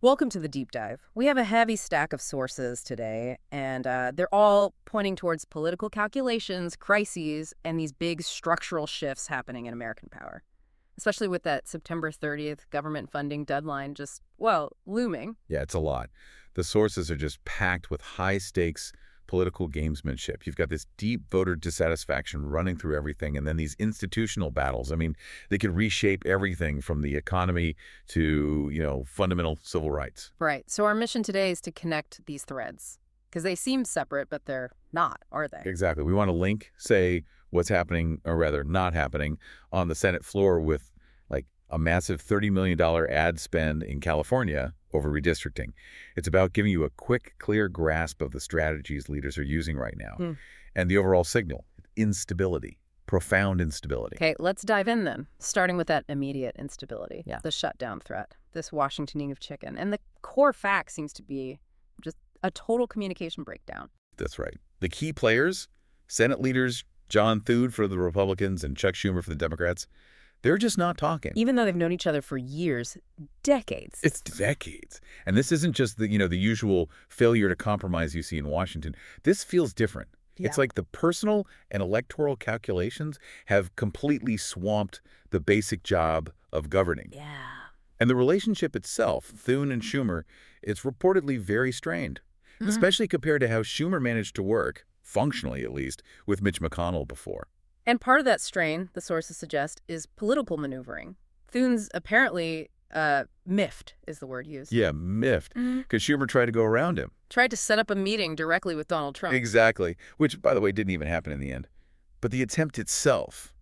Welcome to the deep dive. We have a heavy stack of sources today, and they're all pointing towards political calculations, crises, and these big structural shifts happening in American power, especially with that September 30th government funding deadline just, well, looming. Yeah, it's a lot. The sources are just packed with high-stakes political gamesmanship. You've got this deep voter dissatisfaction running through everything, and then these institutional battles. I mean, they could reshape everything from the economy to, fundamental civil rights. Right. So our mission today is to connect these threads, because they seem separate, but they're not, are they? Exactly. We want to link, say, what's happening, or rather not happening, on the Senate floor with, like, a massive $30 million ad spend in California over redistricting. It's about giving you a quick, clear grasp of the strategies leaders are using right now. And the overall signal, instability, profound instability. Okay, let's dive in then, starting with that immediate instability, Yeah. the shutdown threat, this Washingtoning of chicken. And the core fact seems to be just a total communication breakdown. That's right. The key players, Senate leaders John Thune for the Republicans and Chuck Schumer for the Democrats, they're just not talking. Even though they've known each other for years, decades. It's decades. And this isn't just the usual failure to compromise you see in Washington. This feels different. Yeah. It's like the personal and electoral calculations have completely swamped the basic job of governing. Yeah. And the relationship itself, Thune and Schumer, it's reportedly very strained, especially compared to how Schumer managed to work, functionally at least, with Mitch McConnell before. And part of that strain, the sources suggest, is political maneuvering. Thune's apparently miffed is the word used. Yeah, miffed, because Schumer tried to go around him. Tried to set up a meeting directly with Donald Trump. Exactly, which, by the way, didn't even happen in the end. But the attempt itself,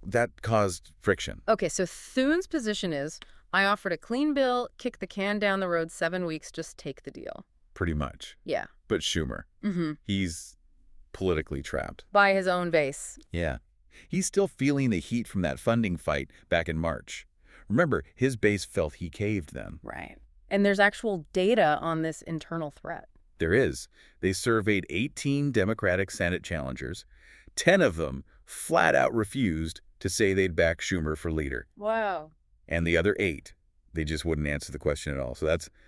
that caused friction. Okay, so Thune's position is, I offered a clean bill, kick the can down the road 7 weeks, just take the deal. Pretty much. Yeah. But Schumer, he's politically trapped. By his own base. Yeah. He's still feeling the heat from that funding fight back in March. Remember, his base felt he caved then. Right. And there's actual data on this internal threat. There is. They surveyed 18 Democratic Senate challengers. 10 of them flat out refused to say they'd back Schumer for leader. Wow. And the other 8, they just wouldn't answer the question at all. So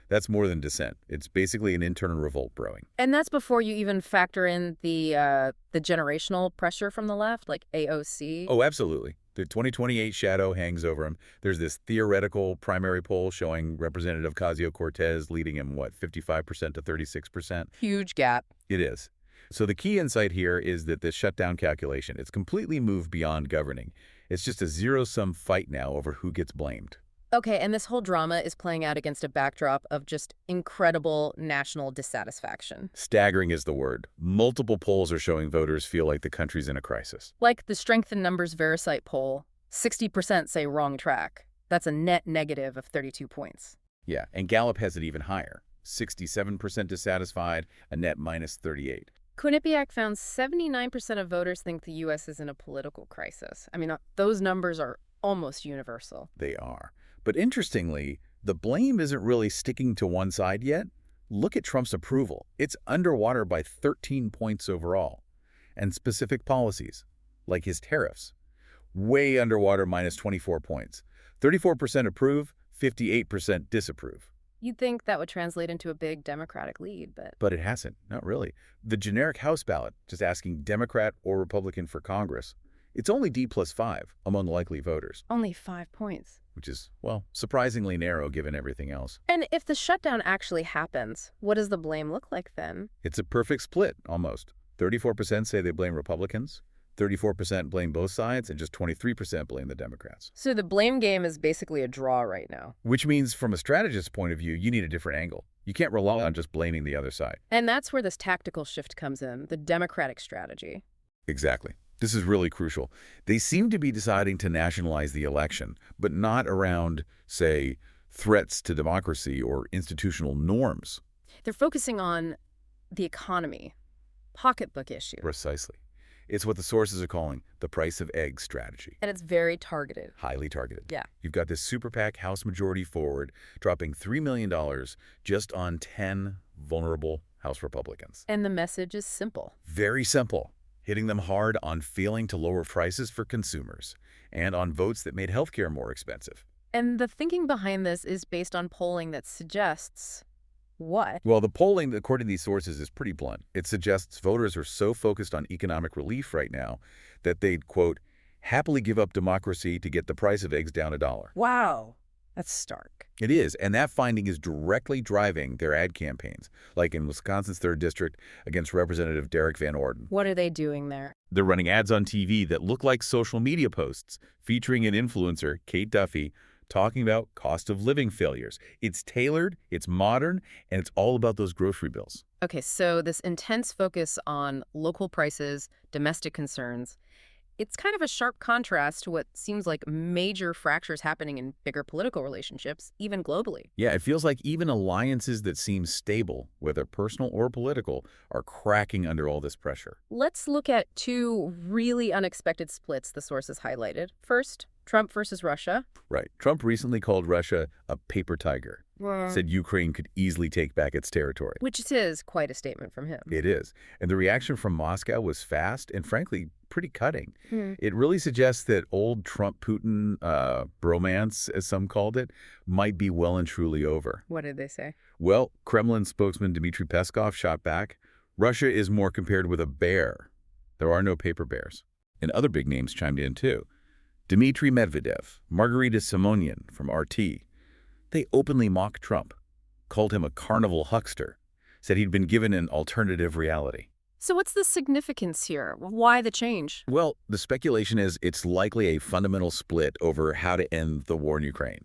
that's more than dissent. It's basically an internal revolt brewing. And that's before you even factor in the generational pressure from the left, like AOC. Oh, absolutely. The 2028 shadow hangs over him. There's this theoretical primary poll showing Representative Ocasio-Cortez leading him, 55% to 36%? Huge gap. It is. So the key insight here is that this shutdown calculation, it's completely moved beyond governing. It's just a zero-sum fight now over who gets blamed. Okay, and this whole drama is playing out against a backdrop of just incredible national dissatisfaction. Staggering is the word. Multiple polls are showing voters feel like the country's in a crisis. Like the Strength in Numbers Vericite poll, 60% say wrong track. That's a net negative of 32 points. Yeah, and Gallup has it even higher. 67% dissatisfied, a net minus 38. Quinnipiac found 79% of voters think the U.S. is in a political crisis. I mean, those numbers are almost universal. They are. But interestingly, the blame isn't really sticking to one side yet. Look at Trump's approval. It's underwater by 13 points overall. And specific policies, like his tariffs, way underwater minus 24 points. 34% approve, 58% disapprove. You'd think that would translate into a big Democratic lead, but... But it hasn't, not really. The generic House ballot, just asking Democrat or Republican for Congress, it's only D+5 among likely voters. Only 5 points. Which is, well, surprisingly narrow given everything else. And if the shutdown actually happens, what does the blame look like then? It's a perfect split, almost. 34% say they blame Republicans, 34% blame both sides, and just 23% blame the Democrats. So the blame game is basically a draw right now. Which means, from a strategist's point of view, you need a different angle. You can't rely on just blaming the other side. And that's where this tactical shift comes in, the Democratic strategy. Exactly. This is really crucial. They seem to be deciding to nationalize the election, but not around, say, threats to democracy or institutional norms. They're focusing on the economy, pocketbook issue. Precisely. It's what the sources are calling the price of eggs strategy. And it's very targeted. Highly targeted. Yeah. You've got this super PAC House majority forward dropping $3 million just on 10 vulnerable House Republicans. And the message is simple. Very simple. Hitting them hard on failing to lower prices for consumers and on votes that made healthcare more expensive. And the thinking behind this is based on polling that suggests what? Well, the polling, according to these sources, is pretty blunt. It suggests voters are so focused on economic relief right now that they'd, quote, happily give up democracy to get the price of eggs down $1. Wow. That's stark. It is, and that finding is directly driving their ad campaigns, like in Wisconsin's 3rd District against Representative Derek Van Orden. What are they doing there? They're running ads on TV that look like social media posts featuring an influencer, Kate Duffy, talking about cost of living failures. It's tailored, it's modern, and it's all about those grocery bills. Okay, so this intense focus on local prices, domestic concerns, it's kind of a sharp contrast to what seems like major fractures happening in bigger political relationships, even globally. Yeah, it feels like even alliances that seem stable, whether personal or political, are cracking under all this pressure. Let's look at two really unexpected splits the sources highlighted. First, Trump versus Russia. Right. Trump recently called Russia a paper tiger. Said Ukraine could easily take back its territory. Which is quite a statement from him. It is. And the reaction from Moscow was fast and, frankly, pretty cutting. It really suggests that old Trump-Putin bromance, as some called it, might be well and truly over. What did they say? Well, Kremlin spokesman Dmitry Peskov shot back, Russia is more compared with a bear. There are no paper bears. And other big names chimed in, too. Dmitry Medvedev, Margarita Simonian from RT. They openly mocked Trump, called him a carnival huckster, said he'd been given an alternative reality. So what's the significance here? Why the change? Well, the speculation is it's likely a fundamental split over how to end the war in Ukraine.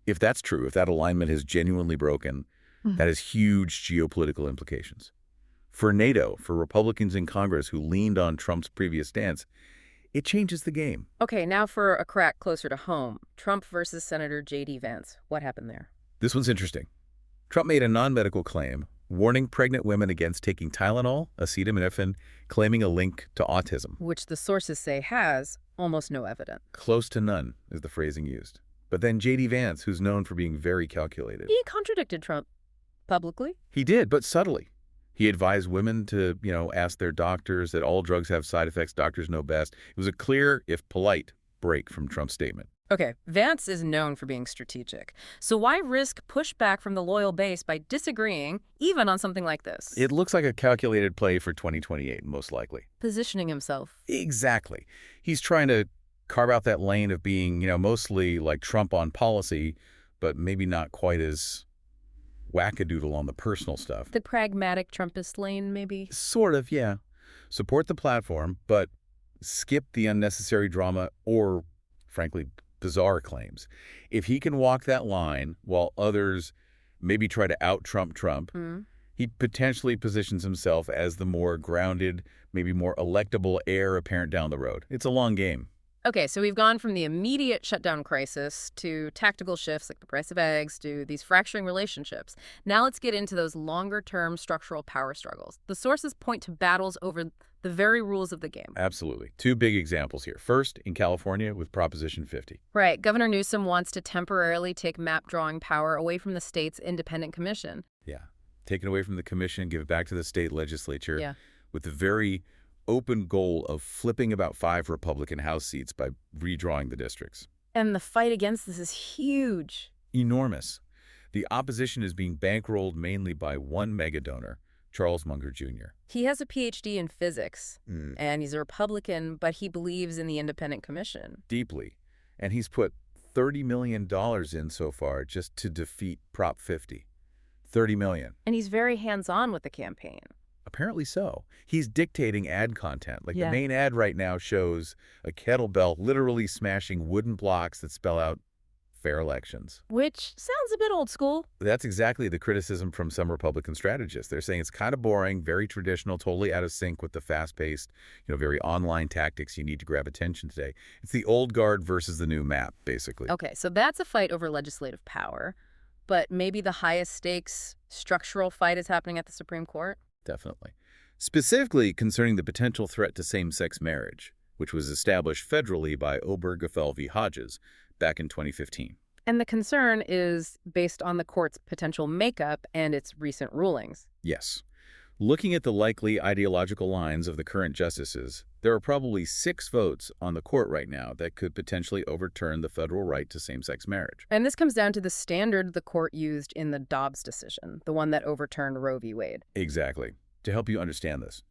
If that's true, if that alignment is genuinely broken, that has huge geopolitical implications. For NATO, for Republicans in Congress who leaned on Trump's previous stance, it changes the game. Okay, now for a crack closer to home. Trump versus Senator J.D. Vance. What happened there? This one's interesting. Trump made a non-medical claim, warning pregnant women against taking Tylenol, acetaminophen, claiming a link to autism. Which the sources say has almost no evidence. Close to none is the phrasing used. But then J.D. Vance, who's known for being very calculated. He contradicted Trump publicly. He did, but subtly. He advised women to, ask their doctors that all drugs have side effects, doctors know best. It was a clear, if polite, break from Trump's statement. Okay, Vance is known for being strategic. So why risk pushback from the loyal base by disagreeing, even on something like this? It looks like a calculated play for 2028, most likely. Positioning himself. Exactly. He's trying to carve out that lane of being, mostly like Trump on policy, but maybe not quite as wackadoodle on the personal stuff. The pragmatic Trumpist lane, maybe? Sort of, yeah. Support the platform, but skip the unnecessary drama or, frankly, bizarre claims. If he can walk that line while others maybe try to out-Trump Trump, he potentially positions himself as the more grounded, maybe more electable heir apparent down the road. It's a long game. Okay, so we've gone from the immediate shutdown crisis to tactical shifts like the price of eggs to these fracturing relationships. Now let's get into those longer-term structural power struggles. The sources point to battles over the very rules of the game. Absolutely. Two big examples here. First, in California with Proposition 50. Right. Governor Newsom wants to temporarily take map drawing power away from the state's independent commission. Yeah. Take it away from the commission, give it back to the state legislature. Yeah. With the very open goal of flipping about 5 Republican House seats by redrawing the districts. And the fight against this is huge. Enormous. The opposition is being bankrolled mainly by one mega donor, Charles Munger Jr. He has a PhD in physics, and he's a Republican, but he believes in the independent commission. Deeply. And he's put $30 million in so far just to defeat Prop 50. $30 million. And he's very hands-on with the campaign. Apparently so. He's dictating ad content. Like the main ad right now shows a kettlebell literally smashing wooden blocks that spell out fair elections. Which sounds a bit old school. That's exactly the criticism from some Republican strategists. They're saying it's kind of boring, very traditional, totally out of sync with the fast-paced, very online tactics you need to grab attention today. It's the old guard versus the new map, basically. Okay, so that's a fight over legislative power. But maybe the highest stakes structural fight is happening at the Supreme Court? Definitely. Specifically concerning the potential threat to same-sex marriage, which was established federally by Obergefell v. Hodges back in 2015. And the concern is based on the court's potential makeup and its recent rulings. Yes. Looking at the likely ideological lines of the current justices, There are probably 6 votes on the court right now that could potentially overturn the federal right to same-sex marriage. And this comes down to the standard the court used in the Dobbs decision, the one that overturned Roe v. Wade. Exactly. To help you understand this,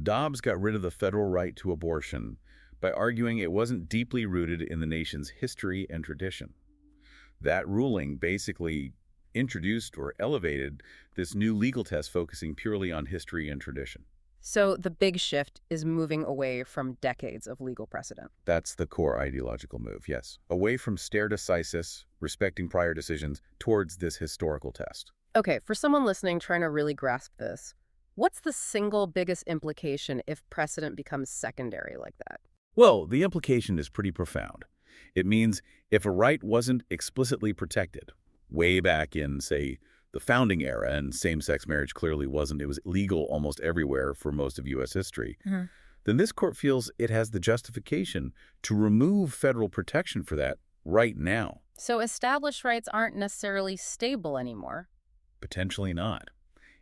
Dobbs got rid of the federal right to abortion by arguing it wasn't deeply rooted in the nation's history and tradition. That ruling basically introduced or elevated this new legal test focusing purely on history and tradition. So the big shift is moving away from decades of legal precedent. That's the core ideological move, yes. Away from stare decisis, respecting prior decisions, towards this historical test. Okay, for someone listening trying to really grasp this, what's the single biggest implication if precedent becomes secondary like that? Well, the implication is pretty profound. It means if a right wasn't explicitly protected, way back in, say, the founding era, and same-sex marriage clearly wasn't, it was legal almost everywhere for most of U.S. history, then this court feels it has the justification to remove federal protection for that right now. So established rights aren't necessarily stable anymore. Potentially not.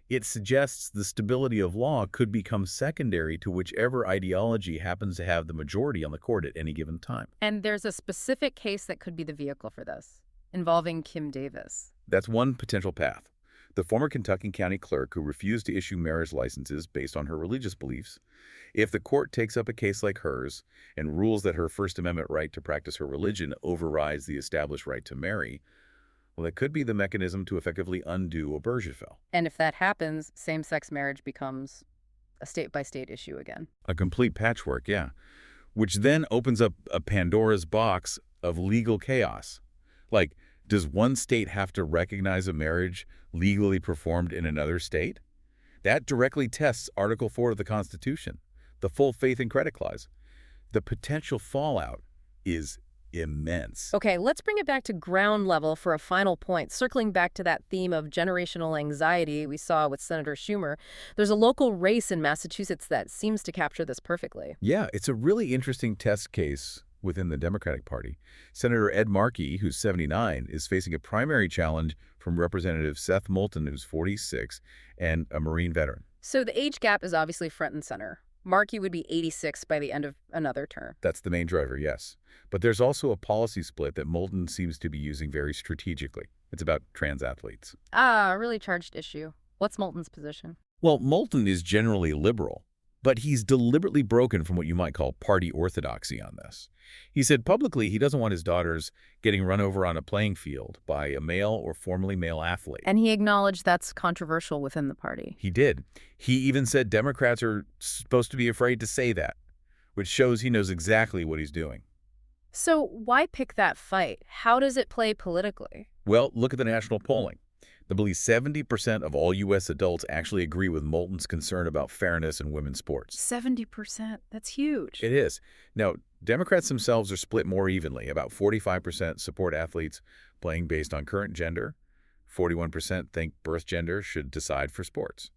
It suggests the stability of law could become secondary to whichever ideology happens to have the majority on the court at any given time. And there's a specific case that could be the vehicle for this, involving Kim Davis. That's one potential path. The former Kentucky County clerk who refused to issue marriage licenses based on her religious beliefs. If the court takes up a case like hers and rules that her First Amendment right to practice her religion overrides the established right to marry, well, that could be the mechanism to effectively undo Obergefell. And if that happens, same-sex marriage becomes a state-by-state issue again. A complete patchwork, yeah. Which then opens up a Pandora's box of legal chaos. Like, does one state have to recognize a marriage legally performed in another state? That directly tests Article 4 of the Constitution, the full faith and credit clause. The potential fallout is immense. Okay, let's bring it back to ground level for a final point. Circling back to that theme of generational anxiety we saw with Senator Schumer, there's a local race in Massachusetts that seems to capture this perfectly. Yeah, it's a really interesting test case within the Democratic Party. Senator Ed Markey, who's 79, is facing a primary challenge from Representative Seth Moulton, who's 46, and a Marine veteran. So the age gap is obviously front and center. Markey would be 86 by the end of another term. That's the main driver, yes. But there's also a policy split that Moulton seems to be using very strategically. It's about trans athletes. Ah, a really charged issue. What's Moulton's position? Well, Moulton is generally liberal, but he's deliberately broken from what you might call party orthodoxy on this. He said publicly he doesn't want his daughters getting run over on a playing field by a male or formerly male athlete. And he acknowledged that's controversial within the party. He did. He even said Democrats are supposed to be afraid to say that, which shows he knows exactly what he's doing. So why pick that fight? How does it play politically? Well, look at the national polling. I believe 70% of all U.S. adults actually agree with Moulton's concern about fairness in women's sports. 70%? That's huge. It is. Now, Democrats themselves are split more evenly. About 45% support athletes playing based on current gender. 41% think birth gender should decide for sports.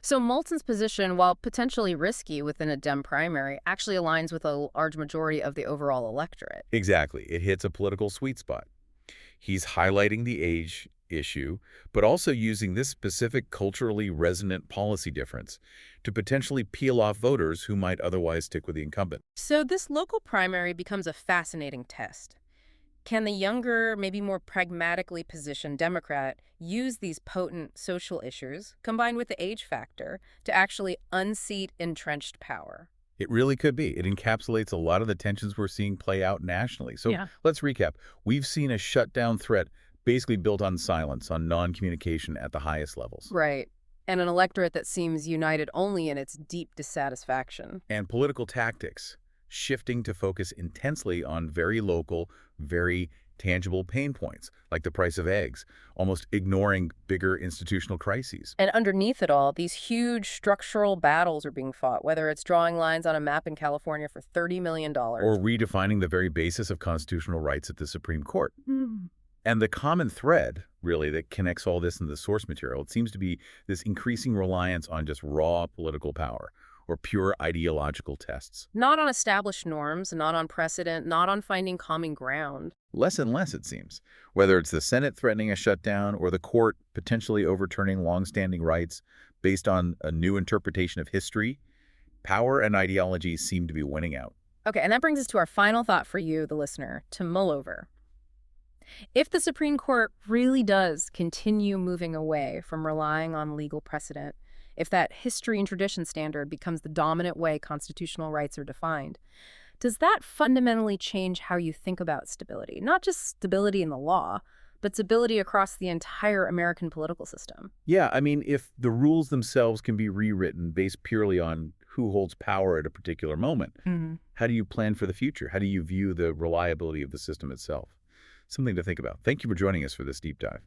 So Moulton's position, while potentially risky within a Dem primary, actually aligns with a large majority of the overall electorate. Exactly. It hits a political sweet spot. He's highlighting the age issue, but also using this specific culturally resonant policy difference to potentially peel off voters who might otherwise stick with the incumbent. So this local primary becomes a fascinating test. Can the younger, maybe more pragmatically positioned Democrat use these potent social issues, combined with the age factor, to actually unseat entrenched power? It really could be. It encapsulates a lot of the tensions we're seeing play out nationally. So let's recap. We've seen a shutdown threat basically built on silence, on non-communication at the highest levels. Right. And an electorate that seems united only in its deep dissatisfaction. And political tactics, shifting to focus intensely on very local, very tangible pain points, like the price of eggs, almost ignoring bigger institutional crises. And underneath it all, these huge structural battles are being fought, whether it's drawing lines on a map in California for $30 million. Or redefining the very basis of constitutional rights at the Supreme Court. And the common thread, really, that connects all this in the source material, it seems to be this increasing reliance on just raw political power or pure ideological tests. Not on established norms, not on precedent, not on finding common ground. Less and less, it seems. Whether it's the Senate threatening a shutdown or the court potentially overturning longstanding rights based on a new interpretation of history, Power and ideology seem to be winning out. Okay, and that brings us to our final thought for you, the listener, to mull over. If the Supreme Court really does continue moving away from relying on legal precedent, if that history and tradition standard becomes the dominant way constitutional rights are defined, does that fundamentally change how you think about stability? Not just stability in the law, but stability across the entire American political system. Yeah, I mean, if the rules themselves can be rewritten based purely on who holds power at a particular moment, how do you plan for the future? How do you view the reliability of the system itself? Something to think about. Thank you for joining us for this deep dive.